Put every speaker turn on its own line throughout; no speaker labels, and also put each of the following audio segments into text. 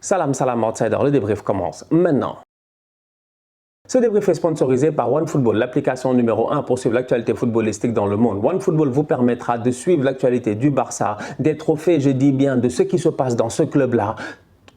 Salam, salam outsider, le débrief commence maintenant. Ce débrief est sponsorisé par OneFootball, l'application numéro 1 pour suivre l'actualité footballistique dans le monde. OneFootball vous permettra de suivre l'actualité du Barça, des trophées, je dis bien, de ce qui se passe dans ce club-là.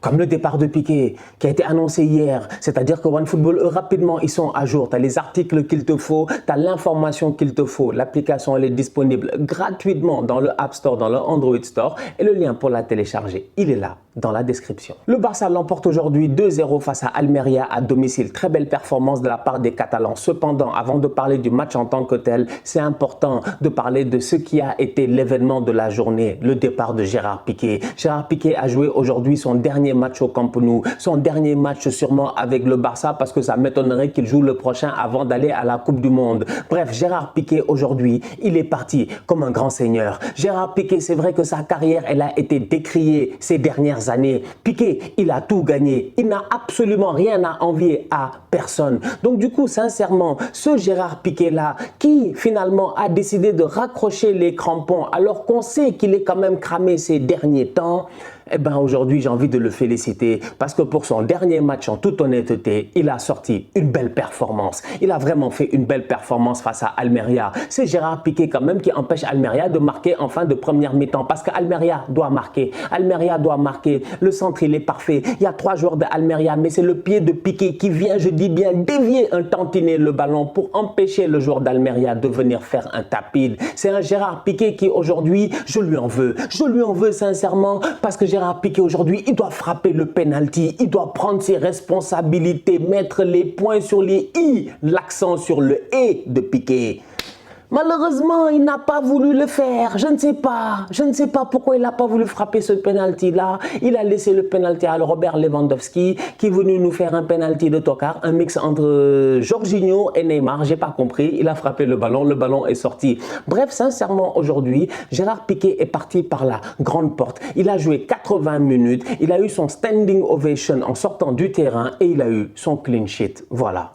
Comme le départ de Piqué qui a été annoncé hier, c'est-à-dire que OneFootball, rapidement, ils sont à jour. Tu as les articles qu'il te faut, tu as l'information qu'il te faut. L'application, elle est disponible gratuitement dans le App Store, dans le Android Store. Et le lien pour la télécharger, il est là, dans la description. Le Barça l'emporte aujourd'hui 2-0 face à Almeria à domicile. Très belle performance de la part des Catalans. Cependant, avant de parler du match en tant que tel, c'est important de parler de ce qui a été l'événement de la journée, le départ de Gérard Piqué. Gérard Piqué a joué aujourd'hui son dernier match au Camp Nou, son dernier match sûrement avec le Barça parce que ça m'étonnerait qu'il joue le prochain avant d'aller à la Coupe du Monde. Bref, Gérard Piqué aujourd'hui, il est parti comme un grand seigneur. Gérard Piqué, c'est vrai que sa carrière, elle a été décriée ces dernières années. Piqué, il a tout gagné. Il n'a absolument rien à envier à personne. Donc du coup, sincèrement, ce Gérard Piqué-là, qui finalement a décidé de raccrocher les crampons alors qu'on sait qu'il est quand même cramé ces derniers temps, eh bien aujourd'hui j'ai envie de le féliciter parce que pour son dernier match en toute honnêteté, il a sorti une belle performance. Il a vraiment fait une belle performance face à Almeria. C'est Gérard Piqué quand même qui empêche Almeria de marquer en fin de première mi-temps parce qu'Almeria doit marquer. Almeria doit marquer. Le centre il est parfait. Il y a 3 joueurs de Almeria mais c'est le pied de Piqué qui vient, je dis bien, dévier un tantinet le ballon pour empêcher le joueur d'Almeria de venir faire un tapis. C'est un Gérard Piqué qui aujourd'hui, je lui en veux. Je lui en veux sincèrement parce que Gérard Piqué aujourd'hui, il doit frapper le penalty, il doit prendre ses responsabilités, mettre les points sur les i, l'accent sur le et de Piqué. Malheureusement, il n'a pas voulu le faire. Je ne sais pas pourquoi il n'a pas voulu frapper ce penalty-là. Il a laissé le penalty à Robert Lewandowski qui est venu nous faire un penalty de tocard, un mix entre Jorginho et Neymar. J'ai pas compris. Il a frappé le ballon est sorti. Bref, sincèrement, aujourd'hui, Gérard Piqué est parti par la grande porte. Il a joué 80 minutes. Il a eu son standing ovation en sortant du terrain et il a eu son clean sheet. Voilà.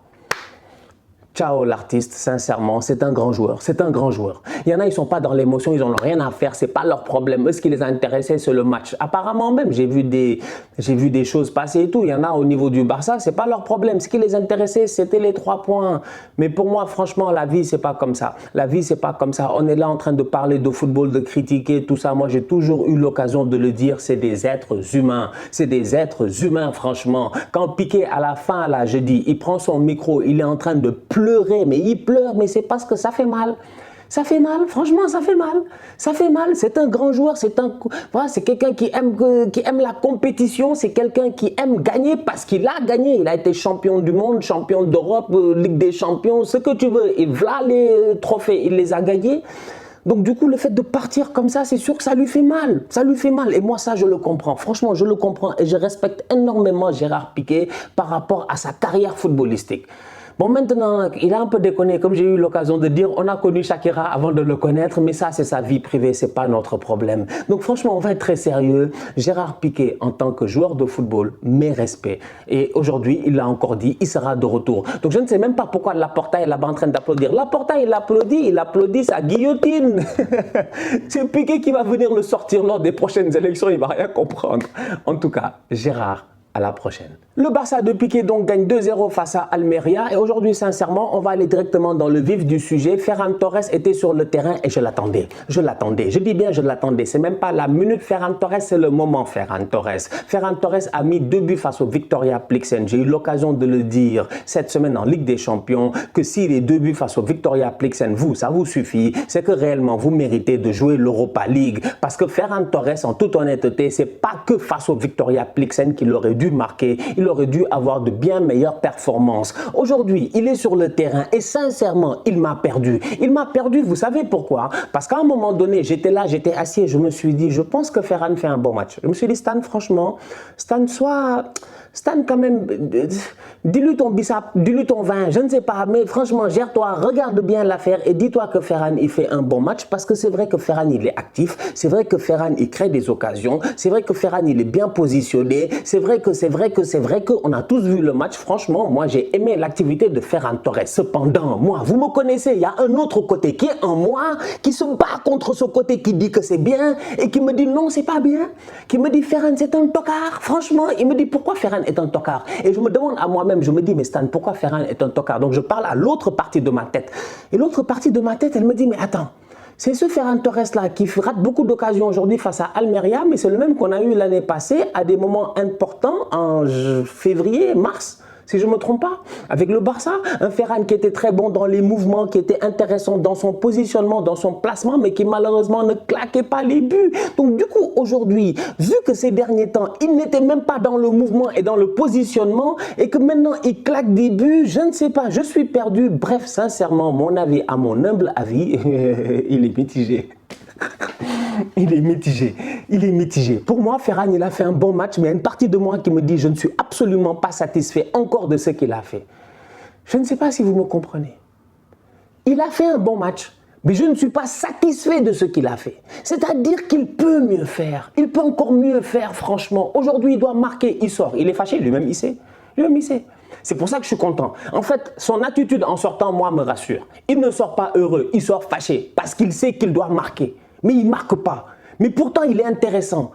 Ciao l'artiste, sincèrement, c'est un grand joueur, c'est un grand joueur. Il y en a, ils sont pas dans l'émotion, ils n'en ont rien à faire, c'est pas leur problème. Eux, ce qui les a intéressés, c'est le match. Apparemment même, j'ai vu des choses passer et tout. Il y en a au niveau du Barça, c'est pas leur problème. Ce qui les intéressait, c'était les 3 points. Mais pour moi, franchement, la vie, c'est pas comme ça. La vie, c'est pas comme ça. On est là en train de parler de football, de critiquer tout ça. Moi, j'ai toujours eu l'occasion de le dire, c'est des êtres humains. C'est des êtres humains, franchement. Quand Piqué, à la fin, là, je dis, il prend son micro, il est en train de pleurer, mais il pleure, mais c'est parce que ça fait mal. Ça fait mal, franchement, ça fait mal. Ça fait mal. C'est un grand joueur, voilà, c'est quelqu'un qui aime la compétition, c'est quelqu'un qui aime gagner parce qu'il a gagné. Il a été champion du monde, champion d'Europe, Ligue des champions, ce que tu veux. Et voilà les trophées, il les a gagnés. Donc du coup, le fait de partir comme ça, c'est sûr que ça lui fait mal. Ça lui fait mal. Et moi, ça, je le comprends. Franchement, je le comprends et je respecte énormément Gérard Piqué par rapport à sa carrière footballistique. Bon, maintenant, il a un peu déconné, comme j'ai eu l'occasion de dire, on a connu Shakira avant de le connaître, mais ça, c'est sa vie privée, c'est pas notre problème. Donc franchement, on va être très sérieux. Gérard Piqué, en tant que joueur de football, mes respects. Et aujourd'hui, il l'a encore dit, il sera de retour. Donc je ne sais même pas pourquoi Laporta est là-bas en train d'applaudir. Laporta, il applaudit sa guillotine. C'est Piqué qui va venir le sortir lors des prochaines élections, il va rien comprendre. En tout cas, Gérard, à la prochaine. Le Barça de Piqué donc gagne 2-0 face à Almeria et aujourd'hui sincèrement on va aller directement dans le vif du sujet. Ferran Torres était sur le terrain et je l'attendais. Je dis bien je l'attendais. C'est même pas la minute Ferran Torres, c'est le moment Ferran Torres. Ferran Torres a mis 2 buts face au Victoria Plzen. J'ai eu l'occasion de le dire cette semaine en Ligue des Champions que si les 2 buts face au Victoria Plzen, ça vous suffit, c'est que réellement vous méritez de jouer l'Europa League parce que Ferran Torres en toute honnêteté, c'est pas que face au Victoria Plzen qu'il aurait dû marquer, il aurait dû avoir de bien meilleures performances. Aujourd'hui, il est sur le terrain et sincèrement, il m'a perdu. Il m'a perdu, vous savez pourquoi? Parce qu'à un moment donné, j'étais là, j'étais assis et je me suis dit, je pense que Ferran fait un bon match. Je me suis dit, Stan, franchement, Stan quand même, dis-lui ton bissap, dis-lui ton vin, je ne sais pas, mais franchement, gère-toi, regarde bien l'affaire et dis-toi que Ferran, il fait un bon match parce que c'est vrai que Ferran, il est actif, c'est vrai que Ferran, il crée des occasions, c'est vrai que Ferran, il est bien positionné, c'est vrai que vrai qu'on a tous vu le match. Franchement, moi, j'ai aimé l'activité de Ferran Torres. Cependant, moi, vous me connaissez, il y a un autre côté qui est en moi, qui se bat contre ce côté qui dit que c'est bien et qui me dit non, c'est pas bien. Qui me dit Ferran, c'est un tocard. Franchement, il me dit pourquoi Ferran est un tocard. Et je me demande à moi-même, je me dis, mais Stan, pourquoi Ferran est un tocard? Donc, je parle à l'autre partie de ma tête. Et l'autre partie de ma tête, elle me dit, mais attends. C'est ce Ferran Torres-là qui rate beaucoup d'occasions aujourd'hui face à Almeria, mais c'est le même qu'on a eu l'année passée à des moments importants en février, mars, si je ne me trompe pas, avec le Barça. Un Ferran qui était très bon dans les mouvements, qui était intéressant dans son positionnement, dans son placement, mais qui malheureusement ne claquait pas les buts. Donc du coup, aujourd'hui, vu que ces derniers temps, il n'était même pas dans le mouvement et dans le positionnement, et que maintenant il claque des buts, je ne sais pas, je suis perdu. Bref, sincèrement, mon avis, à mon humble avis, il est mitigé. Il est mitigé, il est mitigé. Pour moi, Ferran, il a fait un bon match, mais il y a une partie de moi qui me dit je ne suis absolument pas satisfait encore de ce qu'il a fait. Je ne sais pas si vous me comprenez. Il a fait un bon match, mais je ne suis pas satisfait de ce qu'il a fait. C'est-à-dire qu'il peut mieux faire. Il peut encore mieux faire, franchement. Aujourd'hui, il doit marquer, il sort. Il est fâché, lui-même, il sait. Lui-même, il sait. C'est pour ça que je suis content. En fait, son attitude en sortant, moi, me rassure. Il ne sort pas heureux, il sort fâché parce qu'il sait qu'il doit marquer. Mais il ne marque pas. Mais pourtant, il est intéressant.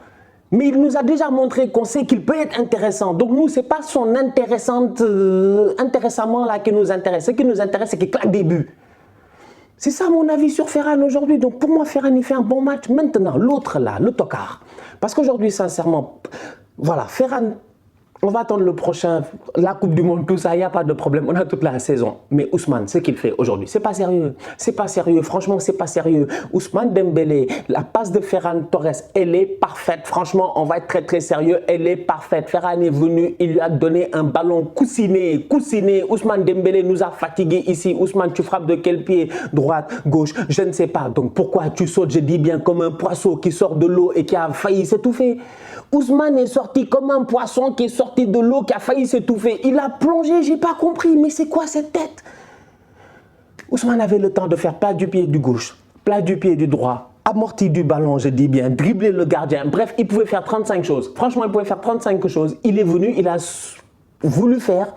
Mais il nous a déjà montré qu'on sait qu'il peut être intéressant. Donc nous, ce n'est pas son intéressamment là qui nous intéresse. Ce qui nous intéresse, c'est qu'il claque des buts. C'est ça mon avis sur Ferran aujourd'hui. Donc pour moi, Ferran, il fait un bon match. Maintenant, l'autre là, le tocard. Parce qu'aujourd'hui, sincèrement, voilà, Ferran... On va attendre le prochain, la Coupe du Monde, tout ça, il n'y a pas de problème, on a toute la saison. Mais Ousmane, ce qu'il fait aujourd'hui, c'est pas sérieux. C'est pas sérieux, franchement, c'est pas sérieux. Ousmane Dembélé, la passe de Ferran Torres, elle est parfaite. Franchement, on va être très très sérieux, elle est parfaite. Ferran est venu, il lui a donné un ballon coussiné. Ousmane Dembélé nous a fatigués ici. Ousmane, tu frappes de quel pied? Droite, gauche, je ne sais pas. Donc pourquoi tu sautes, je dis bien, comme un poisson qui sort de l'eau et qui a failli s'étouffer? Ousmane est sorti comme un poisson qui est sorti de l'eau, qui a failli s'étouffer. Il a plongé, j'ai pas compris, mais c'est quoi cette tête? Ousmane avait le temps de faire plat du pied du gauche, plat du pied du droit, amorti du ballon, je dis bien, dribbler le gardien. Bref, il pouvait faire 35 choses. Franchement, il pouvait faire 35 choses. Il est venu, il a voulu faire.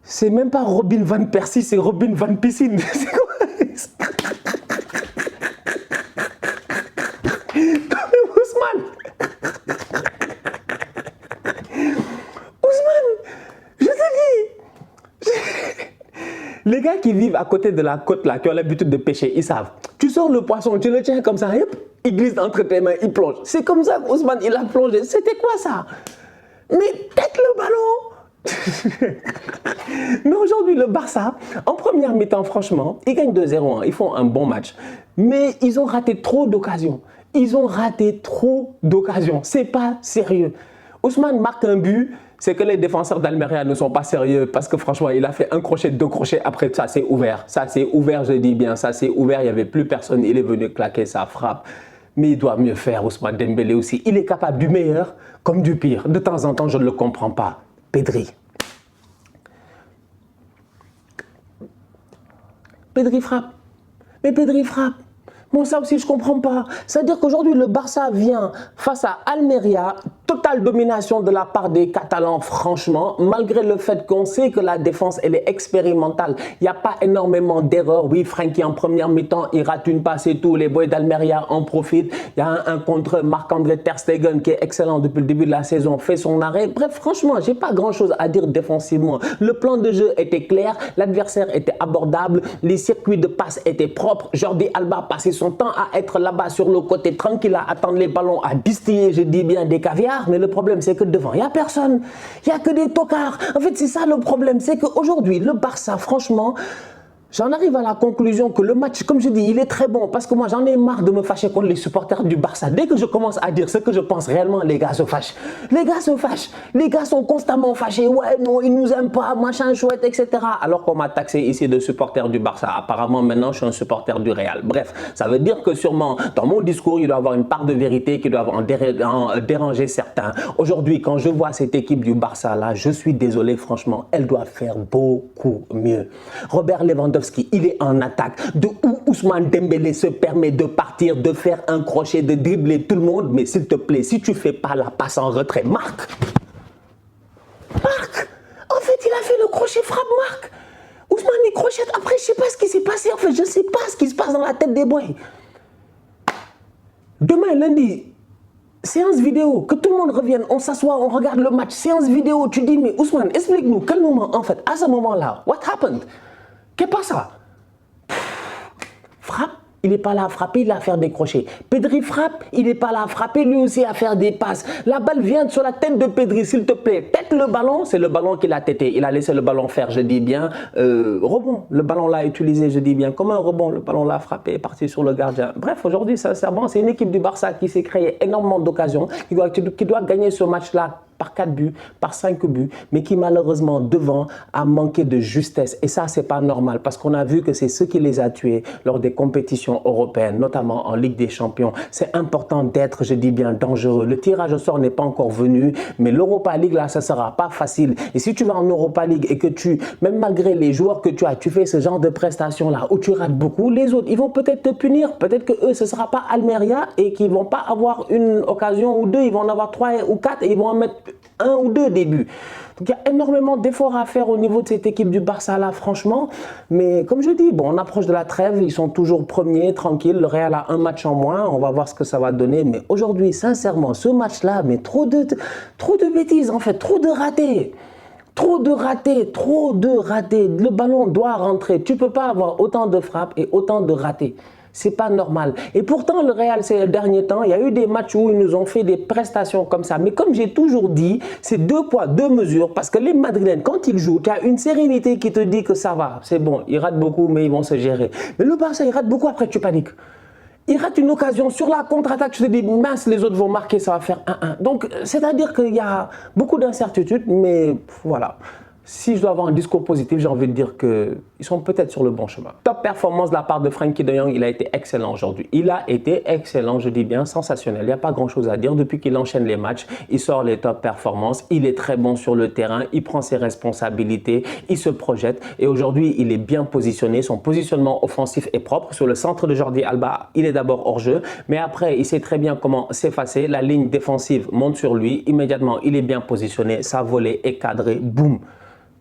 C'est même pas Robin Van Persie, c'est Robin Van Piscine. C'est quoi? Ousmane, je te dis, les gars qui vivent à côté de la côte là, qui ont l'habitude de pêcher, ils savent. Tu sors le poisson, tu le tiens comme ça, hop, il glisse entre tes mains, il plonge. C'est comme ça qu'Ousmane, il a plongé. C'était quoi ça? Mais tête le ballon. Mais aujourd'hui, le Barça, en première mi-temps, franchement, ils gagnent 2-0, hein, ils font un bon match. Mais ils ont raté trop d'occasions. Ils ont raté trop d'occasions. C'est pas sérieux. Ousmane marque un but, c'est que les défenseurs d'Almeria ne sont pas sérieux parce que franchement, il a fait un crochet, deux crochets, après ça c'est ouvert. Ça c'est ouvert, je dis bien, ça c'est ouvert, il n'y avait plus personne, il est venu claquer sa frappe. Mais il doit mieux faire, Ousmane Dembélé aussi. Il est capable du meilleur comme du pire. De temps en temps, je ne le comprends pas. Pedri. Pedri frappe. Mais Pedri frappe. Bon, ça aussi, je ne comprends pas. C'est-à-dire qu'aujourd'hui, le Barça vient face à Almeria, totale domination de la part des Catalans, franchement, malgré le fait qu'on sait que la défense, elle est expérimentale. Il n'y a pas énormément d'erreurs. Oui, Frenkie, en première mi-temps, il rate une passe et tout. Les boys d'Almeria en profitent. Il y a un contre Marc-André Ter Stegen qui est excellent depuis le début de la saison, fait son arrêt. Bref, franchement, je n'ai pas grand-chose à dire défensivement. Le plan de jeu était clair, l'adversaire était abordable, les circuits de passe étaient propres. Jordi Alba passait son temps à être là-bas sur le côté tranquille, à attendre les ballons, à distiller, je dis bien, des caviars. Mais le problème, c'est que devant, il n'y a personne. Il n'y a que des tocards. En fait, c'est ça le problème. C'est qu'aujourd'hui, le Barça, franchement, j'en arrive à la conclusion que le match, comme je dis, il est très bon. Parce que moi, j'en ai marre de me fâcher contre les supporters du Barça. Dès que je commence à dire ce que je pense réellement, les gars se fâchent. Les gars se fâchent. Les gars sont constamment fâchés. Ouais, non, ils nous aiment pas, machin chouette, etc. Alors qu'on m'a taxé ici de supporter du Barça. Apparemment, maintenant, je suis un supporter du Real. Bref, ça veut dire que sûrement, dans mon discours, il doit y avoir une part de vérité qui doit en déranger certains. Aujourd'hui, quand je vois cette équipe du Barça, là, je suis désolé, franchement, elle doit faire beaucoup mieux. Robert Lewandowski, il est en attaque. De où Ousmane Dembélé se permet de partir, de faire un crochet, de dribbler tout le monde. Mais s'il te plaît, si tu ne fais pas la passe en retrait, marque. fait le crochet frappe-marque. Ousmane, il crochette. Après, je sais pas ce qui s'est passé. En fait, je sais pas ce qui se passe dans la tête des boys. Demain, lundi, séance vidéo, que tout le monde revienne, on s'assoit, on regarde le match, séance vidéo, tu dis, mais Ousmane, explique-nous, quel moment, en fait, à ce moment-là, what happened? Qu'est-ce qui passe? Frappe, il n'est pas là à frapper, il est à faire des crochets. Pedri frappe, il n'est pas là à frapper, lui aussi à faire des passes. La balle vient sur la tête de Pedri, s'il te plaît. Tête le ballon, c'est le ballon qu'il a têté. Il a laissé le ballon faire, je dis bien. Rebond, le ballon l'a utilisé, je dis bien. Comme un rebond, le ballon l'a frappé, est parti sur le gardien. Bref, aujourd'hui, sincèrement, c'est une équipe du Barça qui s'est créée énormément d'occasions, qui doit gagner ce match-là par 4 buts, par 5 buts, mais qui malheureusement devant a manqué de justesse. Et ça, c'est pas normal parce qu'on a vu que c'est ce qui les a tués lors des compétitions européennes, notamment en Ligue des Champions. C'est important d'être, je dis bien, dangereux. Le tirage au sort n'est pas encore venu, mais l'Europa League, là, ça sera pas facile. Et si tu vas en Europa League et que même malgré les joueurs que tu as, tu fais ce genre de prestations-là où tu rates beaucoup, les autres, ils vont peut-être te punir. Peut-être que eux, ce sera pas Almeria et qu'ils vont pas avoir une occasion ou deux, ils vont en avoir 3 ou 4 et ils vont en mettre 1 ou 2 débuts. Donc il y a énormément d'efforts à faire au niveau de cette équipe du Barça là, franchement. Mais comme je dis, bon, on approche de la trêve, ils sont toujours premiers, tranquilles. Le Real a un match en moins, on va voir ce que ça va donner. Mais aujourd'hui, sincèrement, ce match-là, mais trop de bêtises en fait, trop de ratés. Trop de ratés, trop de ratés. Le ballon doit rentrer. Tu ne peux pas avoir autant de frappes et autant de ratés. C'est pas normal. Et pourtant, le Real, ces derniers temps, il y a eu des matchs où ils nous ont fait des prestations comme ça. Mais comme j'ai toujours dit, c'est 2 poids, 2 mesures. Parce que les Madrilènes, quand ils jouent, tu as une sérénité qui te dit que ça va. C'est bon, ils ratent beaucoup, mais ils vont se gérer. Mais le Barça, il rate beaucoup, après tu paniques. Il rate une occasion sur la contre-attaque, tu te dis, mince, les autres vont marquer, ça va faire 1-1. Donc, c'est-à-dire qu'il y a beaucoup d'incertitudes, mais voilà. Si je dois avoir un discours positif, j'ai envie de dire qu'ils sont peut-être sur le bon chemin. Top performance de la part de Frenkie de Jong, il a été excellent aujourd'hui. Il a été excellent, je dis bien sensationnel. Il n'y a pas grand-chose à dire. Depuis qu'il enchaîne les matchs, il sort les top performances. Il est très bon sur le terrain, il prend ses responsabilités, il se projette. Et aujourd'hui, il est bien positionné. Son positionnement offensif est propre. Sur le centre de Jordi Alba, il est d'abord hors jeu. Mais après, il sait très bien comment s'effacer. La ligne défensive monte sur lui. Immédiatement, il est bien positionné. Sa volée est cadrée. Boum!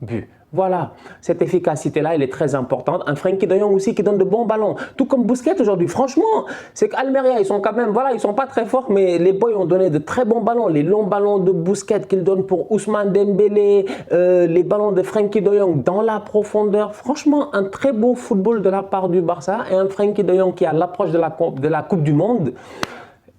But. Voilà, cette efficacité-là, elle est très importante. Un Frenkie de Jong aussi qui donne de bons ballons. Tout comme Busquets aujourd'hui. Franchement, c'est qu'Almeria, ils sont quand même, voilà, ils sont pas très forts, mais les boys ont donné de très bons ballons. Les longs ballons de Busquets qu'ils donnent pour Ousmane Dembélé, les ballons de Frenkie de Jong dans la profondeur. Franchement, un très beau football de la part du Barça et un Frenkie de Jong qui a l'approche de la Coupe du Monde.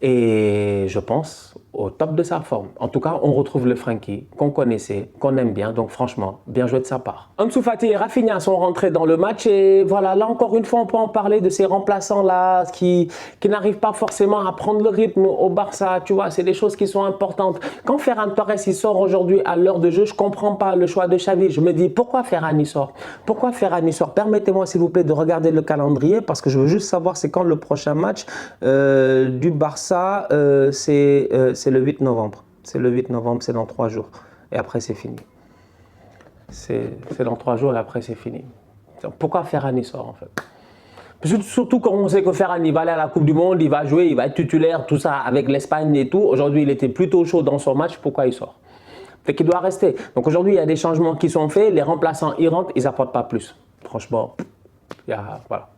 Et je pense au top de sa forme. En tout cas, on retrouve le Frenkie qu'on connaissait, qu'on aime bien. Donc franchement, bien joué de sa part. Ansu Fati et Rafinha sont rentrés dans le match. Et voilà, là encore une fois, on peut en parler de ces remplaçants-là qui n'arrivent pas forcément à prendre le rythme au Barça. Tu vois, c'est des choses qui sont importantes. Quand Ferran Torres il sort aujourd'hui à l'heure de jeu, je ne comprends pas le choix de Xavi. Je me dis, pourquoi Ferran y sort? Pourquoi Ferran y sort? Permettez-moi s'il vous plaît de regarder le calendrier parce que je veux juste savoir c'est quand le prochain match du Barça. C'est le 8 novembre. C'est le 8 novembre, c'est dans 3 jours. Et après, c'est fini. C'est dans 3 jours et après, c'est fini. Pourquoi Ferran y sort en fait? Surtout quand on sait que Ferran il va aller à la Coupe du Monde, il va jouer, il va être titulaire, tout ça avec l'Espagne et tout. Aujourd'hui, il était plutôt chaud dans son match. Pourquoi il sort? Fait qu'il doit rester. Donc aujourd'hui, il y a des changements qui sont faits. Les remplaçants, ils rentrent, ils n'apportent pas plus. Franchement, voilà.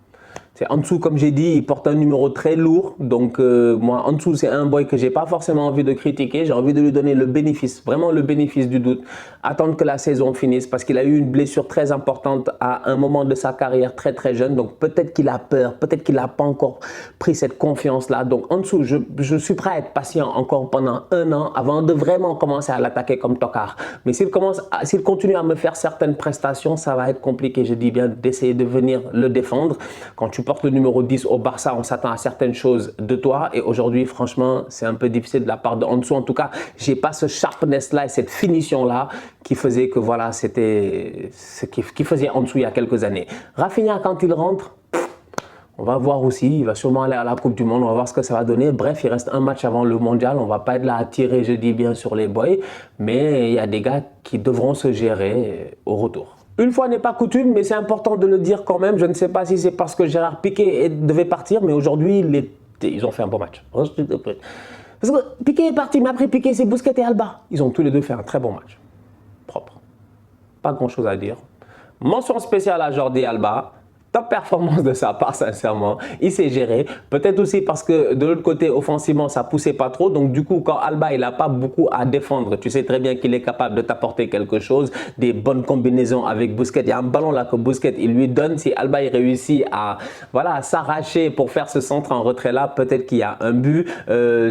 Ansu, comme j'ai dit, il porte un numéro très lourd. Donc, moi, Ansu, c'est un boy que j'ai pas forcément envie de critiquer. J'ai envie de lui donner le bénéfice, vraiment le bénéfice du doute. Attendre que la saison finisse parce qu'il a eu une blessure très importante à un moment de sa carrière très, très jeune. Donc, peut-être qu'il a peur. Peut-être qu'il n'a pas encore pris cette confiance-là. Donc, Ansu, je suis prêt à être patient encore pendant 1 an avant de vraiment commencer à l'attaquer comme tocard. Mais s'il continue à me faire certaines prestations, ça va être compliqué. Je dis bien d'essayer de venir le défendre. Quand tu portes le numéro 10 au Barça, on s'attend à certaines choses de toi et aujourd'hui, franchement, c'est un peu difficile de la part de Ansu. En tout cas, j'ai pas ce sharpness-là et cette finition-là qui faisait que voilà, c'était ce qui faisait Ansu il y a quelques années. Rafinha, quand il rentre, on va voir aussi, il va sûrement aller à la Coupe du Monde, on va voir ce que ça va donner. Bref, il reste un match avant le mondial, on va pas être là à tirer, je dis bien, sur les boys, mais il y a des gars qui devront se gérer au retour. Une fois n'est pas coutume, mais c'est important de le dire quand même. Je ne sais pas si c'est parce que Gérard Piqué devait partir, mais aujourd'hui, ils ont fait un bon match. Parce que Piqué est parti, mais après Piqué, c'est Busquets et Alba. Ils ont tous les deux fait un très bon match. Propre. Pas grand-chose à dire. Mention spéciale à Jordi Alba. Top performance de sa part, sincèrement. Il s'est géré. Peut-être aussi parce que de l'autre côté, offensivement, ça poussait pas trop. Donc, du coup, quand Alba, il n'a pas beaucoup à défendre, tu sais très bien qu'il est capable de t'apporter quelque chose. Des bonnes combinaisons avec Busquets. Il y a un ballon là que Busquets, il lui donne. Si Alba, il réussit à, voilà, à s'arracher pour faire ce centre en retrait là, peut-être qu'il y a un but.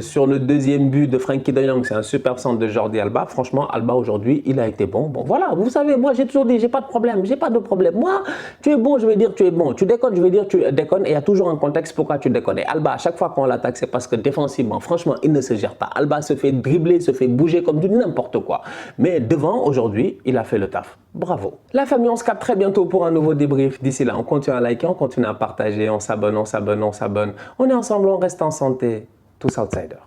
Sur le deuxième but de Frenkie de Jong, c'est un super centre de Jordi Alba. Franchement, Alba, aujourd'hui, il a été bon. Bon, voilà, vous savez, moi, j'ai toujours dit, j'ai pas de problème. J'ai pas de problème. Moi, tu es bon, je vais dire, tu es bon. Tu déconnes, je vais dire tu déconnes et il y a toujours un contexte pourquoi tu déconnes. Et Alba, à chaque fois qu'on l'attaque, c'est parce que défensivement, franchement, il ne se gère pas. Alba se fait dribbler, se fait bouger comme du n'importe quoi. Mais devant, aujourd'hui, il a fait le taf. Bravo. La famille, on se capte très bientôt pour un nouveau débrief. D'ici là, on continue à liker, on continue à partager, on s'abonne, on s'abonne, on s'abonne. On est ensemble, on reste en santé. Tous outsiders.